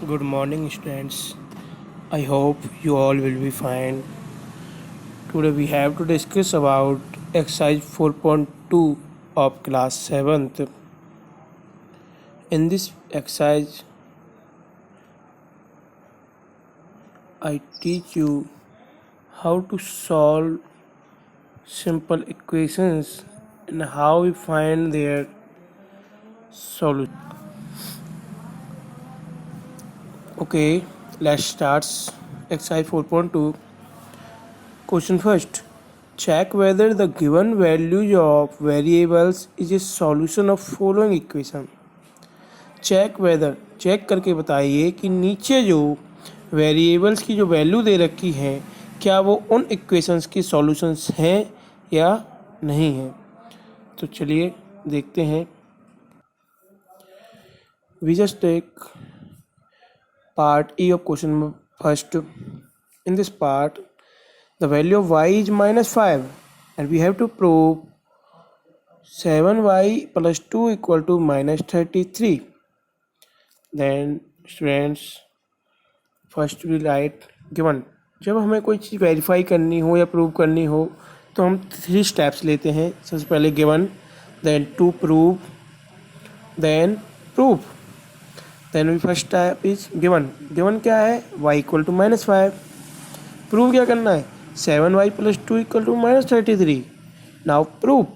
Good morning, students. I hope you all will be fine. Today we have to discuss about exercise 4.2 of class 7th. In this exercise, I teach you how to solve simple equations and how we find their solution. Okay, let's start exercise 4.2. Question first. Check whether the given values of variables is a solution of following equation. Check whether check करके बताइए कि नीचे जो variables की जो value दे रखी है क्या वो उन इक्वेशंस की सॉल्यूशंस हैं या नहीं हैं। तो चलिए देखते हैं। We just take part E of question first. In this part the value of y is -5 and we have to prove 7y plus 2 equal to -33. Then students first we write given। जब हमें कोई चीज़ verify करनी हो या prove करनी हो तो हम 3 स्टेप्स लेते हैं। सबसे पहले given, then to prove, then prove. Then we first step is given. Given क्या है? y equal to -5। प्रूव क्या करना है? 7y plus 2 equal to -33। Now proof.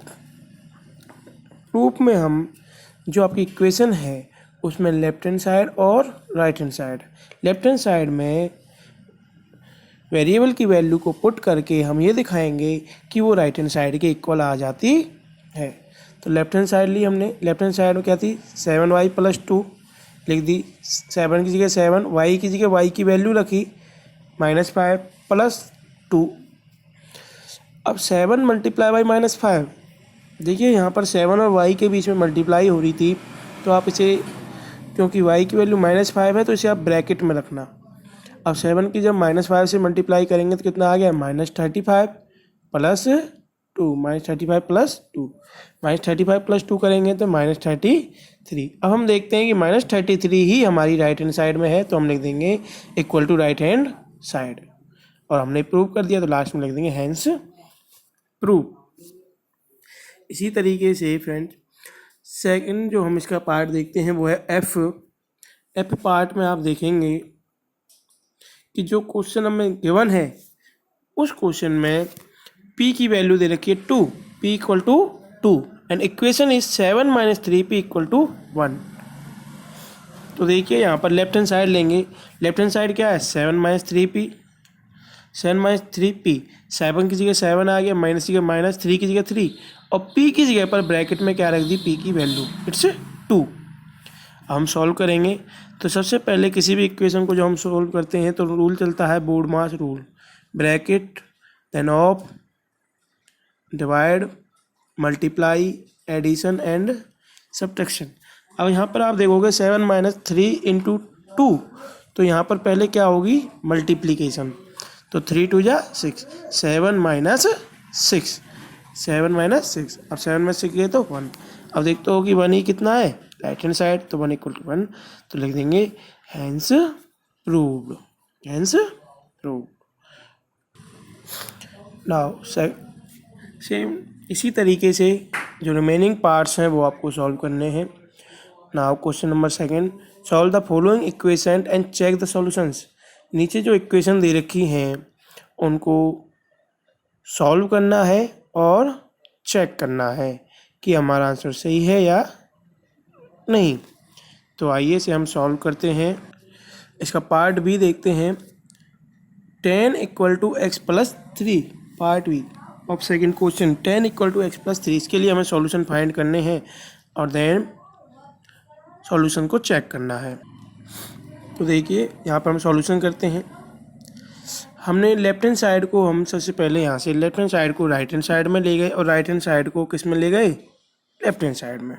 Proof में हम जो आपकी इक्वेशन है उसमें लेफ्ट हैंड साइड और right hand side, left hand side में वेरिएबल की वैल्यू को पुट करके हम ये दिखाएंगे कि वो राइट हैंड साइड के इक्वल आ जाती है। तो लेफ्ट हैंड साइड ली हमने। लेफ्ट हैंड साइड में क्या थी? 7y plus 2 लिख दी। 7 की जगह 7, y की जगह y की वैल्यू रखी -5 प्लस 2। अब 7 मल्टीप्लाई बाई -5, देखिए यहाँ पर 7 और y के बीच में मल्टीप्लाई हो रही थी तो आप इसे, क्योंकि y की वैल्यू -5 है तो इसे आप ब्रैकेट में रखना। अब 7 की जब -5 से मल्टीप्लाई करेंगे तो कितना आ गया? -35 प्लस 2, -35 प्लस 2, -35 प्लस 2 करेंगे तो -33। अब हम देखते हैं कि -33 ही हमारी राइट हैंड साइड में है तो हम लिख देंगे equal to right hand side. और हमने प्रूव कर दिया तो लास्ट में लिख देंगे हैंस प्रूव। इसी तरीके से फ्रेंड सेकंड जो हम इसका पार्ट देखते हैं वो है एफ। एफ पार्ट में आप देखेंगे कि जो क्वेश्चन हमें गिवन है उस क्वेश्चन में p की वैल्यू दे रखी है 2, p इक्वल टू 2 एंड equation is 7 - 3p equal to 1। तो देखिए यहाँ पर लेफ्ट हैंड साइड लेंगे। लेफ्ट हैंड साइड क्या है? 7 - 3p, 7 - 3p। 7 की जगह 7 आ गया, माइनस की जगह -3 की जगह 3 और p की जगह पर ब्रैकेट में क्या रख दी? p की वैल्यू इट्स 2। हम सॉल्व करेंगे तो सबसे पहले किसी भी इक्वेशन को जब हम सॉल्व करते हैं तो रूल चलता है BODMAS rule, bracket then of, divide, multiply, addition and subtraction. अब यहाँ पर आप देखोगे 7 - 3 × 2 तो यहाँ पर पहले क्या होगी? मल्टीप्लीकेशन। तो 3 × 2 = 6, 7 - 6, 7 - 6। अब 7 में 6 गए तो 1। अब देखते हो कि 1 ही कितना है? राइट हैंड साइड, तो 1 इक्वल टू 1। तो लिख देंगे hence proved, hence proved. Now same इसी तरीके से जो रिमेनिंग पार्ट्स हैं वो आपको सॉल्व करने हैं। Now question number second, solve the following equation and check the solutions. नीचे जो इक्वेशन दे रखी हैं उनको सॉल्व करना है और चेक करना है कि हमारा आंसर सही है या नहीं। तो आइए से हम सॉल्व करते हैं। इसका पार्ट बी देखते हैं। 10 = x + 3, part B of second question. 10 = x + 3, इसके लिए हमें सॉल्यूशन फाइंड करने हैं और देन सॉल्यूशन को चेक करना है। तो देखिए यहाँ पर हम सॉल्यूशन करते हैं। हमने लेफ्ट हैंड साइड को, हम सबसे पहले यहाँ से लेफ्ट हैंड साइड को राइट हैंड साइड में ले गए और राइट हैंड साइड को किस में ले गए? लेफ्ट हैंड साइड में।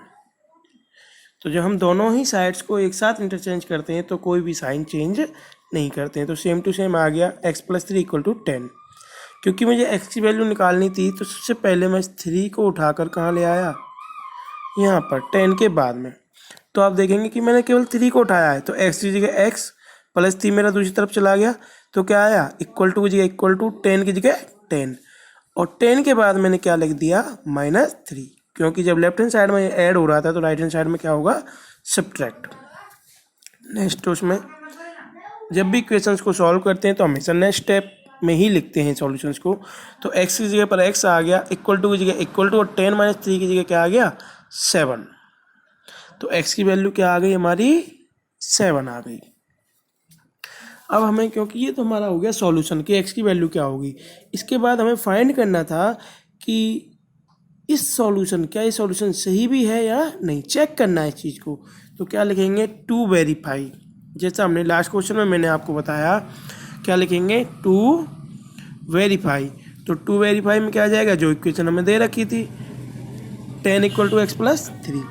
तो जब हम दोनों ही साइड्स को एक साथ इंटरचेंज करते हैं तो कोई भी साइन चेंज नहीं करते हैं। तो सेम टू सेम आ गया x + 3 = 10। क्योंकि मुझे x की वैल्यू निकालनी थी तो सबसे पहले मैं 3 को उठाकर कहाँ ले आया? यहाँ पर 10 के बाद में। तो आप देखेंगे कि मैंने केवल 3 को उठाया है, तो x की जगह x प्लस 3 मेरा दूसरी तरफ चला गया, तो क्या आया इक्वल टू की जगह इक्वल टू 10 की जगह 10, और 10 के बाद मैंने क्या लिख दिया -3, क्योंकि जब लेफ्ट हैंड साइड में ऐड हो रहा था तो राइट हैंड साइड में क्या होगा सब्ट्रैक्ट। नेक्स्ट उसमें जब भी इक्वेशंस को सॉल्व करते हैं तो हमेशा नेक्स्ट स्टेप में ही लिखते हैं सॉल्यूशंस को। तो x की जगह पर x आ गया, इक्वल टू की जगह इक्वल टू, और 10 - 3 की जगह क्या आ गया 7। तो x की वैल्यू क्या आ गई हमारी 7 आ गई। अब हमें, क्योंकि ये तो हमारा हो गया सॉल्यूशन कि x की वैल्यू क्या होगी, इसके बाद हमें फाइंड करना था कि इस सॉल्यूशन क्या ये सॉल्यूशन सही भी है या नहीं, चेक करना है इस चीज़ को। तो क्या लिखेंगे टू वेरीफाई, जैसा हमने लास्ट क्वेश्चन में मैंने आपको बताया, क्या लिखेंगे टू वेरीफाई। तो टू वेरीफाई में क्या आ जाएगा, जो इक्वेशन हमें दे रखी थी 10 = x + 3।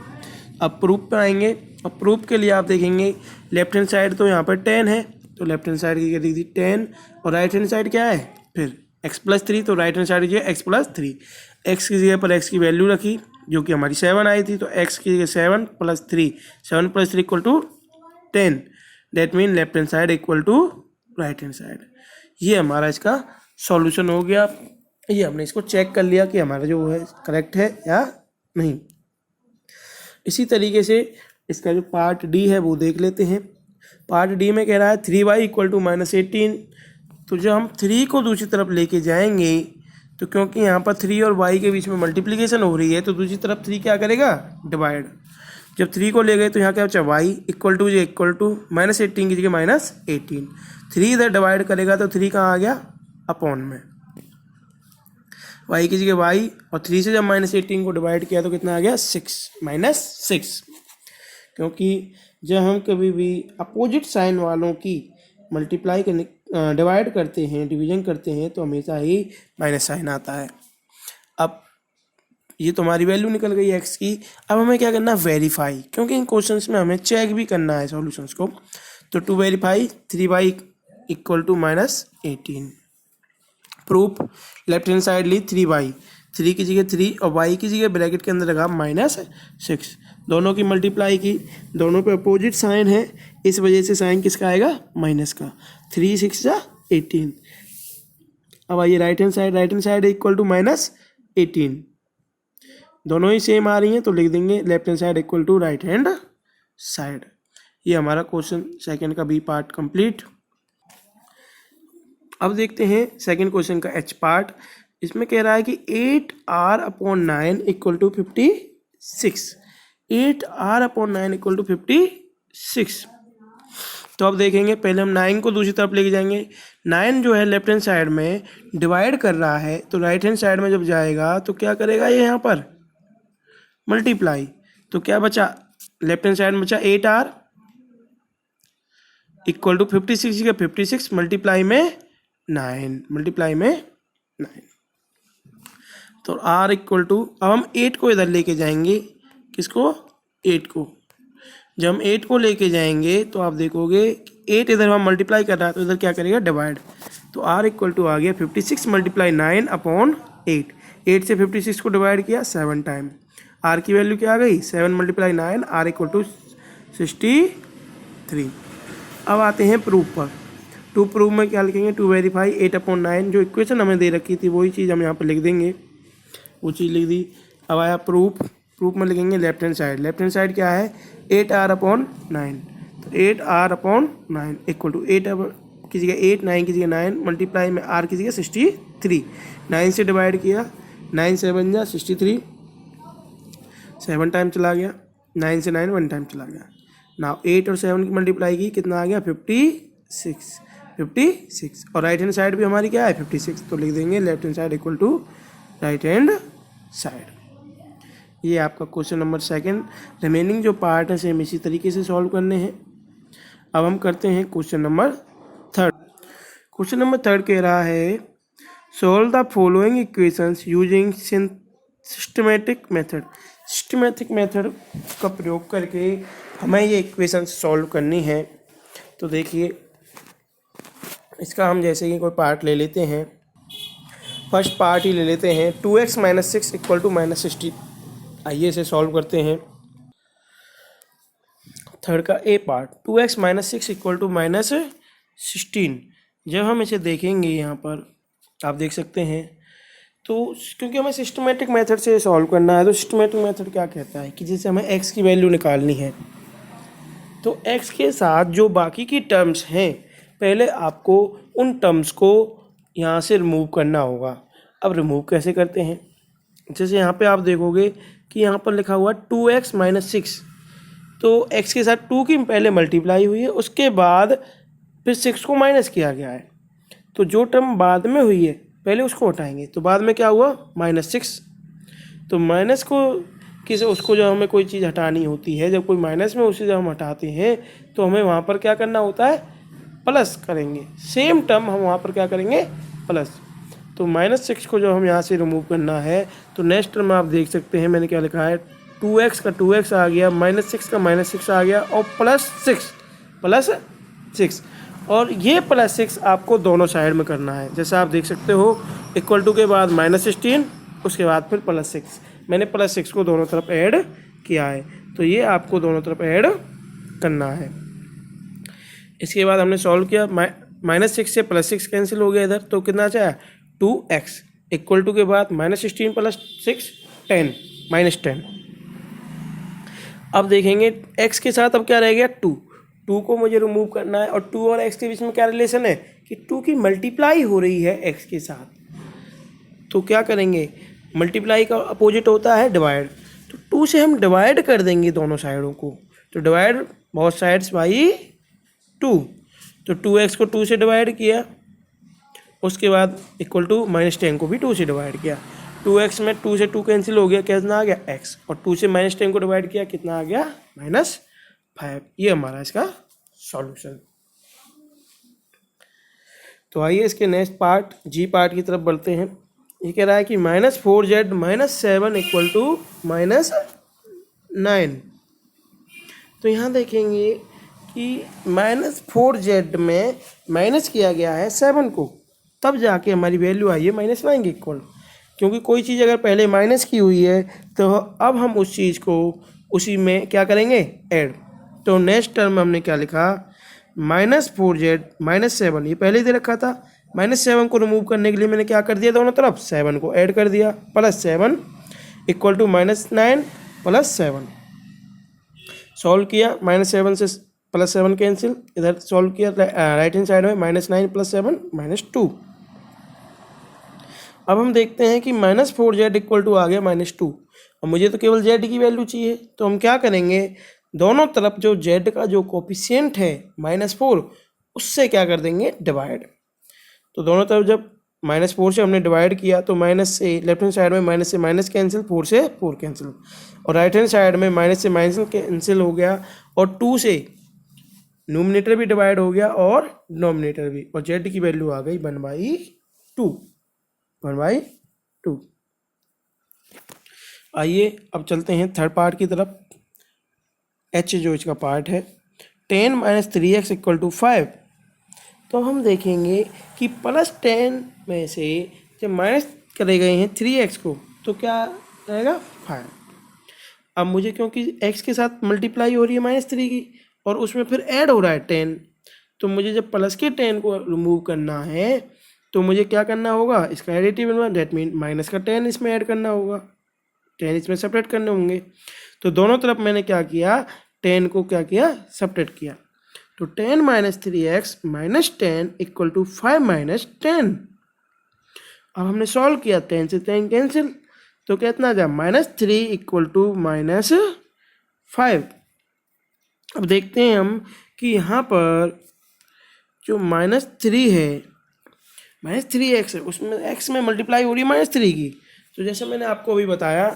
अब प्रूफ पे आएंगे। अब प्रूफ के लिए आप देखेंगे लेफ्ट हैंड साइड तो यहाँ पर 10 है, तो लेफ्ट हैंड साइड की क्या दी थी 10, और राइट हैंड साइड क्या है फिर x + 3, तो राइट हैंड साइड की x + 3, x की जगह पर x की वैल्यू रखी जो कि हमारी 7 आई थी, तो x की जगह 7 + 3, 7 + 3 = 10, that mean left hand side equal to right hand side. ये हमारा इसका सॉल्यूशन हो गया। ये हमने इसको चेक कर लिया कि हमारा जो है करेक्ट है या नहीं। इसी तरीके से इसका जो पार्ट डी है वो देख लेते हैं। पार्ट डी में कह रहा है 3y = -18। तो जब हम 3 को दूसरी तरफ लेके जाएंगे तो क्योंकि यहाँ पर 3 और y के बीच में मल्टीप्लिकेशन हो रही है तो दूसरी तरफ 3 क्या करेगा डिवाइड। जब 3 को ले गए तो यहाँ क्या बचा y इक्वल टू -18 की जगह -18, 3 इधर डिवाइड करेगा तो 3 कहाँ आ गया अपॉन में, y की जगह y, और 3 से जब -18 को डिवाइड किया तो कितना आ गया 6 क्योंकि जब हम कभी भी अपोजिट साइन वालों की मल्टीप्लाई करने डिवाइड करते हैं, डिवीजन करते हैं, तो हमेशा ही माइनस साइन आता है। अब ये तो हमारी वैल्यू निकल गई x की। अब हमें क्या करना है वेरीफाई, क्योंकि इन क्वेश्चंस में हमें चेक भी करना है सॉल्यूशंस को। तो to verify 3y = -18। Proof left hand side ली 3y, 3 की जगह 3 और y की जगह ब्रैकेट के अंदर लगा -6, दोनों की मल्टीप्लाई की, दोनों पे अपोजिट साइन है, इस वजह से साइन किसका आएगा माइनस का, 3 6 = 18। अब आइए right hand side equal to -18, दोनों ही सेम आ रही हैं तो लिख देंगे left hand side equal to right hand side. ये हमारा क्वेश्चन सेकंड का बी पार्ट कंप्लीट। अब देखते हैं सेकंड क्वेश्चन का एच पार्ट। इसमें कह रहा है कि 8r/9 = 56, 8r/9 = 56। तो अब देखेंगे, पहले हम 9 को दूसरी तरफ लेके जाएंगे। 9 जो है लेफ्ट हैंड साइड में डिवाइड कर रहा है, तो राइट हैंड साइड में जब जाएगा तो क्या करेगा ये यहाँ पर मल्टीप्लाई। तो क्या बचा लेफ्ट हैंड साइड में बचा 8r = 56 का 56 मल्टीप्लाई में 9 तो r इक्वल टू, अब हम 8 को इधर लेके जाएंगे, किसको 8 को। जब हम 8 को लेके जाएंगे तो आप देखोगे 8 इधर हम मल्टीप्लाई कर रहा है तो इधर क्या करेगा डिवाइड। तो r इक्वल टू आ गया 56 × 9/8, 8 से 56 को डिवाइड किया 7 टाइम, r की वैल्यू क्या आ गई 7 × 9, r = 63। अब आते हैं प्रूफ पर। टू प्रूफ में क्या लिखेंगे टू वेरीफाई 8/9, जो इक्वेशन हमें दे रखी थी वही चीज़ हम यहाँ पर लिख देंगे, वो चीज़ लिख दी। अब आया प्रूफ में लिखेंगे लेफ्ट हैंड साइड क्या है 8r/9, तो 8r/9 इक्वल टू 8 की जगह 8, 9 की जगह 9 मल्टीप्लाई में r की जगह 63, 9 से डिवाइड किया, 9 7 जा 63, 7 टाइम चला गया, 9 से 9 1 टाइम चला गया। नाउ 8 और 7 की मल्टीप्लाई की कितना आ गया 56, और राइट हैंड साइड भी हमारी क्या है 56, तो लिख देंगे left hand side equal to right hand side. ये आपका क्वेश्चन नंबर सेकंड। रिमेनिंग जो पार्ट है सेम इसी तरीके से सॉल्व करने हैं। अब हम करते हैं question number third. Question number third कह रहा है solve the following equations using systematic method का प्रयोग करके हमें ये इक्वेशन सॉल्व करनी है। तो देखिए इसका हम जैसे कि कोई पार्ट ले लेते हैं, फर्स्ट पार्ट ही ले लेते हैं 2x - 6 = -60। आइए इसे सॉल्व करते हैं। थर्ड का A part 2x minus 6 equal to minus 16। जब हम इसे देखेंगे यहाँ पर आप देख सकते हैं, तो क्योंकि हमें सिस्टमेटिक मेथड से सॉल्व करना है, तो सिस्टमेटिक मेथड क्या कहता है कि जैसे हमें x की वैल्यू निकालनी है, तो x के साथ जो बाकी की टर्म्स हैं पहले आपको उन टर्म्स को यहाँ से रिमूव करना होगा। अब रिमूव कैसे करते हैं, जैसे यहाँ पे आप देखोगे कि यहाँ पर लिखा हुआ 2x माइनस 6, तो x के साथ 2 की पहले मल्टीप्लाई हुई है, उसके बाद फिर 6 को माइनस किया गया है, तो जो टर्म बाद में हुई है पहले उसको हटाएंगे, तो बाद में क्या हुआ -6। तो माइनस को किसी उसको जब हमें कोई चीज़ हटानी होती है, जब कोई माइनस में उसे जब हम हटाते हैं तो हमें वहाँ पर क्या करना होता है, प्लस करेंगे। सेम टर्म हम वहाँ पर क्या करेंगे, प्लस। तो -6 को जब हम यहाँ से रिमूव करना है, तो नेक्स्ट टर्म आप देख सकते हैं मैंने क्या लिखा है, 2x का 2x आ गया, -6 का -6 आ गया, और +6 और ये +6 आपको दोनों साइड में करना है। जैसा आप देख सकते हो, इक्वल टू के बाद -16, उसके बाद फिर +6, मैंने +6 को दोनों तरफ ऐड किया है, तो ये आपको दोनों तरफ ऐड करना है। इसके बाद हमने सॉल्व किया, -6 से +6 कैंसिल हो गया इधर, तो कितना चाहे 2x इक्वल टू के बाद -16 + 6 10 -10। अब देखेंगे x के साथ अब क्या रह गया 2 को मुझे रिमूव करना है, और 2 और x के बीच में क्या रिलेशन है कि 2 की मल्टीप्लाई हो रही है x के साथ, तो क्या करेंगे, मल्टीप्लाई का अपोजिट होता है डिवाइड, तो 2 से हम डिवाइड कर देंगे दोनों साइडों को, तो डिवाइड बोथ साइड्स बाई 2, तो 2x को 2 से डिवाइड किया, उसके बाद इक्वल टू -10 को भी 2 से डिवाइड किया, 2x में 2 से 2 कैंसिल हो गया, कितना आ गया x, और 2 से -10 को डिवाइड किया, कितना आ गया -5। ये हमारा इसका सॉल्यूशन। तो आइए इसके नेक्स्ट पार्ट जी पार्ट की तरफ बढ़ते हैं। ये कह रहा है कि -4z -7 इक्वल टू -9। तो यहाँ देखेंगे कि -4z में माइनस किया गया है 7 को, तब जाके हमारी वैल्यू आई है -9 के इक्वल, क्योंकि कोई चीज़ अगर पहले माइनस की हुई है तो अब हम उस चीज़ को उसी में क्या करेंगे, ऐड। तो नेक्स्ट टर्म में हमने क्या लिखा, -4z -7, ये पहले ही दे रखा था, -7 को रिमूव करने के लिए मैंने क्या कर दिया, दोनों तरफ 7 को ऐड कर दिया, +7 इक्वल टू -9 + 7। सॉल्व किया, -7 से +7 कैंसिल, इधर सॉल्व किया राइट हैंड साइड में, -9 + 7 -2। अब हम देखते हैं कि -4z इक्वल टू आ गया -2, और मुझे तो केवल z की वैल्यू चाहिए, तो हम क्या करेंगे, दोनों तरफ जो z का जो कोफिशिएंट है -4, उससे क्या कर देंगे, डिवाइड। तो दोनों तरफ जब -4 से हमने डिवाइड किया, तो माइनस से लेफ्ट हैंड साइड में माइनस से माइनस कैंसिल, 4 से 4 कैंसिल, और राइट हैंड साइड में माइनस से माइनस कैंसिल हो गया, और 2 से न्यूमरेटर भी डिवाइड हो गया और डिनोमिनेटर भी, और z की वैल्यू आ गई 1/2। आइए अब चलते हैं थर्ड पार्ट की तरफ, h जो इसका पार्ट है, 10 - 3x इक्वल टू 5। तो हम देखेंगे कि +10 में से जब माइनस करे गए हैं 3x को, तो क्या रहेगा 5। अब मुझे क्योंकि x के साथ मल्टीप्लाई हो रही है -3 की, और उसमें फिर ऐड हो रहा है 10, तो मुझे जब प्लस के 10 को रिमूव करना है तो मुझे क्या करना होगा, इसका एडिटिव बनवा, डेट मीन माइनस का 10 इसमें ऐड करना होगा, 10 इसमें सेपरेट करने होंगे। तो दोनों तरफ मैंने क्या किया, 10 को क्या किया, सेपरेट किया, तो 10 - 3x -10 इक्वल टू 5 - 10। अब हमने सॉल्व किया, 10 से 10 कैंसिल, तो कितना आ जाए -3 इक्वल टू -5। अब देखते हैं हम कि यहाँ पर जो -3 है, -3x है, उसमें x में मल्टीप्लाई हो रही है -3 की, तो जैसे मैंने आपको अभी बताया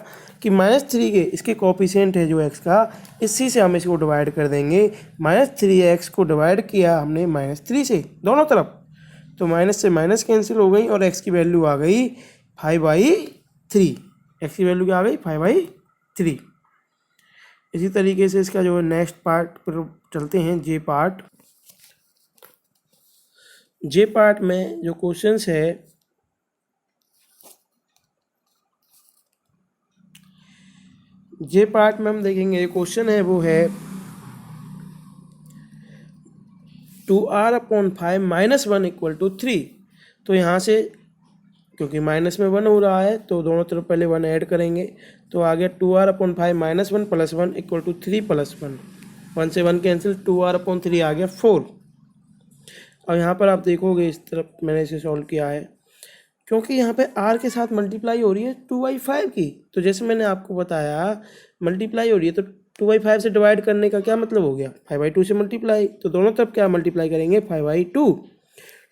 कि -3 के इसके कोफिशिएंट है जो x का, इसी से हम इसको डिवाइड कर देंगे। -3x को डिवाइड किया हमने -3 से दोनों तरफ, तो माइनस से माइनस कैंसिल हो गई, और x की वैल्यू आ गई 5/3। x की वैल्यू क्या आ गई, 5/3। इसी तरीके से इसका जो नेक्स्ट पार्ट पर चलते हैं, जे पार्ट। जे पार्ट में जो क्वेश्चंस है, जे पार्ट में हम देखेंगे क्वेश्चन है वो है 2r/5 -1 इक्वल टू 3। तो यहाँ से क्योंकि माइनस में 1 हो रहा है तो दोनों तरफ पहले 1 ऐड करेंगे, तो आ गया 2r/5 -1 + 1 इक्वल टू 3 + 1। 1 से 1 कैंसिल, 2r/3 आ गया 4। और यहाँ पर आप देखोगे इस तरफ मैंने इसे सॉल्व किया है, क्योंकि यहाँ पे r के साथ मल्टीप्लाई हो रही है 2/5 की। तो जैसे मैंने आपको बताया मल्टीप्लाई हो रही है तो 2/5 से डिवाइड करने का क्या मतलब हो गया, 5/2 से मल्टीप्लाई। तो दोनों तरफ क्या मल्टीप्लाई करेंगे, 5/2।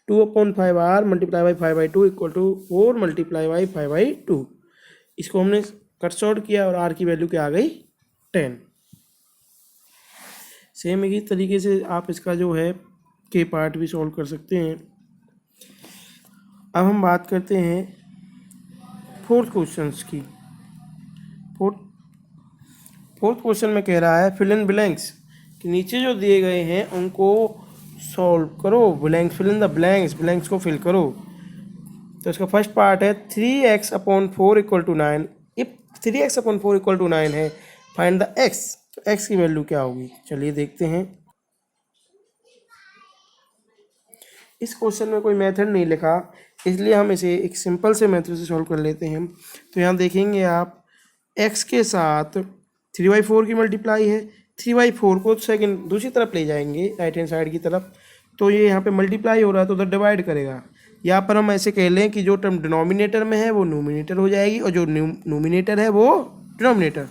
2/5r × 5/2 equal to 4 × 5/2। इसको हमने कट शॉर्ट किया और r की वैल्यू क्या आ गई, 10। सेम इसी तरीके से आप इसका जो है के पार्ट भी सॉल्व कर सकते हैं। अब हम बात करते हैं फोर्थ क्वेश्चंस की। फोर्थ क्वेश्चन में कह रहा है फिल इन ब्लैंक्स, कि नीचे जो दिए गए हैं उनको सॉल्व करो। Blanks, fill in the blanks, blanks को फिल करो। तो इसका फर्स्ट पार्ट है 3x/4 = 9। इफ 3x/4 = 9 है, फाइंड द x। तो x की वैल्यू क्या होगी, चलिए देखते हैं। इस क्वेश्चन में कोई मेथड नहीं लिखा, इसलिए हम इसे एक सिंपल से मेथड से सॉल्व कर लेते हैं। तो यहाँ देखेंगे आप x के साथ 3/4 की मल्टीप्लाई है, 3/4 को सेकंड दूसरी तरफ ले जाएंगे, राइट हैंड साइड की तरफ। तो ये यहाँ पे मल्टीप्लाई हो रहा है तो उधर डिवाइड करेगा। यहाँ पर हम ऐसे कह लें कि जो टर्म डिनोमिनेटर में है वो न्यूमिनेटर हो जाएगी और जो न्यूमिनेटर है वो डिनोमिनेटर।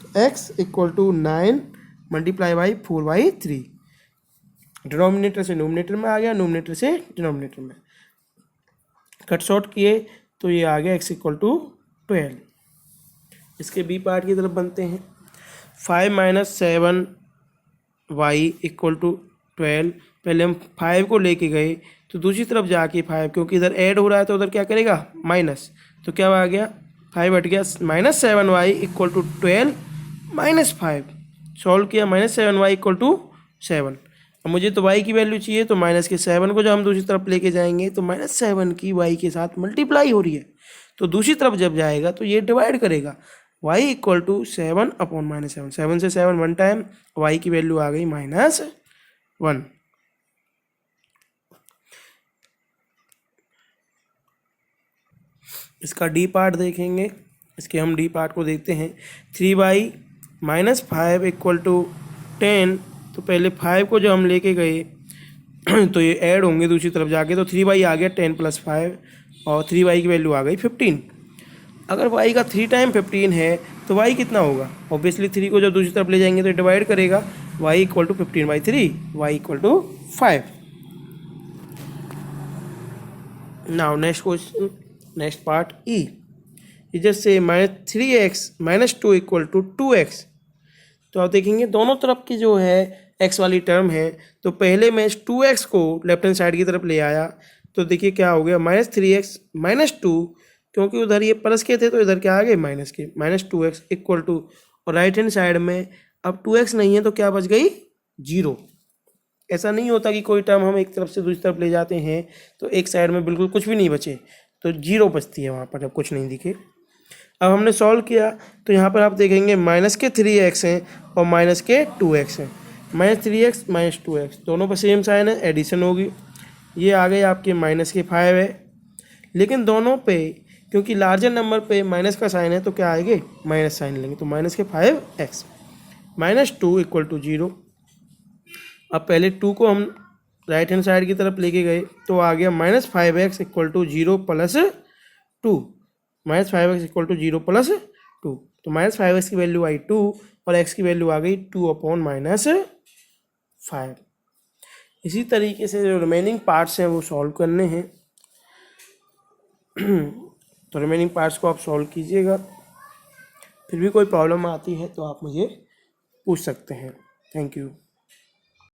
तो x = 9 × 4/3। डिनोमिनेटर से न्यूमिनेटर में आ गया, न्यूमिनेटर से डिनोमिनेटर में। कट शॉर्ट किए तो ये आ गया x = 12। इसके बी पार्ट की तरफ बनते हैं। 5 - 7y = 12। पहले हम 5 को लेके गए तो दूसरी तरफ जाके 5, क्योंकि इधर ऐड हो रहा है तो उधर क्या करेगा, माइनस। तो क्या आ गया, 5 हट गया, -7y = 12 - 5। सॉल्व किया, -7y = 7। अब मुझे तो y की वैल्यू चाहिए, तो माइनस के 7 को जब हम दूसरी तरफ लेके जाएंगे तो -7 की y के साथ मल्टीप्लाई हो रही है, तो दूसरी तरफ जब जाएगा तो ये डिवाइड करेगा। y = 7/-7। 7 से 7 1 टाइम, y की वैल्यू आ गई -1। इसका डी पार्ट देखेंगे। इसके हम डी पार्ट को देखते हैं। 3y - 5 = 10। तो पहले 5 को जो हम लेके गए तो ये ऐड होंगे दूसरी तरफ जाके, तो 3y आ गया 10 + 5 और 3y की वैल्यू आ गई 15। अगर y का 3 टाइम 15 है तो y कितना होगा, ऑब्वियसली 3 को जब दूसरी तरफ ले जाएंगे तो डिवाइड करेगा। y = 15/3, y = 5। Now next question, next part ई। Just say -3x - 2 = 2x। तो आप देखेंगे दोनों तरफ की जो है x वाली टर्म है, तो पहले मैं 2x को लेफ्ट हैंड साइड की तरफ ले आया तो देखिए क्या हो गया, -3x - 2, क्योंकि उधर ये प्लस के थे तो इधर क्या आ गए माइनस के, -2x = और राइट हैंड साइड में अब 2x नहीं है तो क्या बच गई, 0। ऐसा नहीं होता कि कोई टर्म हम एक तरफ से दूसरी तरफ ले जाते हैं तो एक साइड में बिल्कुल कुछ भी नहीं बचे, तो 0 बचती है वहाँ पर जब कुछ नहीं दिखे। अब हमने सॉल्व किया तो यहाँ पर आप देखेंगे -3x हैं और -2x हैं। -3x -2x दोनों पर सेम साइन है, एडिशन होगी। ये आ गए आपके -5 है, लेकिन दोनों पे क्योंकि लार्जर नंबर पे माइनस का साइन है तो क्या आएंगे, माइनस साइन लेंगे, तो -5x -2 = 0। अब पहले 2 को हम राइट हैंड साइड की तरफ लेके गए तो आ गया -5x = 0 + 2। -5x = 0 + 2, तो -5x की वैल्यू आई 2 और x की वैल्यू आ गई 2/-5। इसी तरीके से जो रिमेनिंग पार्ट्स हैं वो सॉल्व करने हैं। तो रिमेनिंग पार्ट्स को आप सॉल्व कीजिएगा। फिर भी कोई प्रॉब्लम आती है तो आप मुझे पूछ सकते हैं। Thank you.